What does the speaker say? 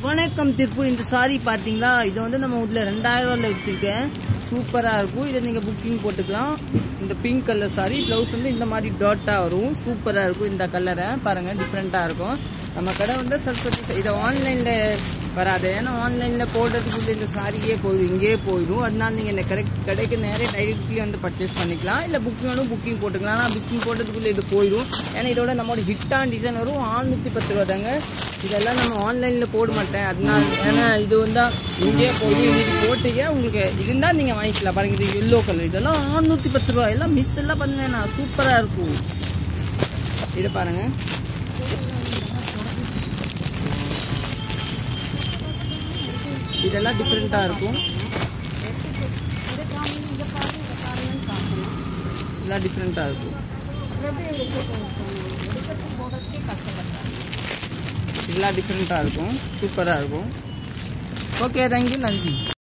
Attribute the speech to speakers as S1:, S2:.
S1: வணக்கம் திருப்பூர். இந்த சாரி பார்த்தீங்களா, இது வந்து நம்ம ஊரில் 2000 ரூபாயில் விற்றுருக்கேன். சூப்பராக இருக்கும். இதை நீங்கள் புக்கிங் போட்டுக்கலாம். இந்த பிங்க் கலர் சாரி, ப்ளவுஸ் வந்து இந்த மாதிரி டாட்டாக வரும். சூப்பராக இருக்கும். இந்த கலரை பாருங்கள், டிஃப்ரெண்ட்டாக இருக்கும். நம்ம கடை வந்து சரஸ்வதி. இதை ஆன்லைனில் வராது, ஏன்னா ஆன்லைனில் போடுறதுக்குள்ள இந்த சாரியே போயிடும், இங்கேயே போயிடும். அதனால நீங்கள் இந்த கடைக்கு நேரே டைரெக்ட்லி வந்து பர்ச்சேஸ் பண்ணிக்கலாம். இல்லை புக்கிங் போட்டுக்கலாம். ஆனால் புக்கிங் போடுறதுக்குள்ளே இது போயிடும். ஏன்னா இதோட நம்மளோட ஹிட்டான டிசைன் வரும். 610 ரூபா தாங்க. இதெல்லாம் நம்ம ஆன்லைனில் போட மாட்டேன், அதனால. ஏன்னா இது வந்து இங்கேயே போயிடும். இன்னைக்கு போட்டுக்க உங்களுக்கு இருந்தால் நீங்கள் வாங்கிக்கலாம். பாருங்க, இது எல்லோ கலர். இதெல்லாம் 610 ரூபா. எல்லாம் மிஸ் எல்லாம் பண்ணுவேண்ணா, சூப்பராக இருக்கும். இதை பாருங்க, இதெல்லாம் டிஃப்ரெண்ட்டாக இருக்கும். இதெல்லாம் டிஃப்ரெண்ட்டாக இருக்கும். இதெல்லாம் டிஃப்ரெண்ட்டாக இருக்கும். சூப்பராக இருக்கும். ஓகே, தேங்க்யூ, நன்றி.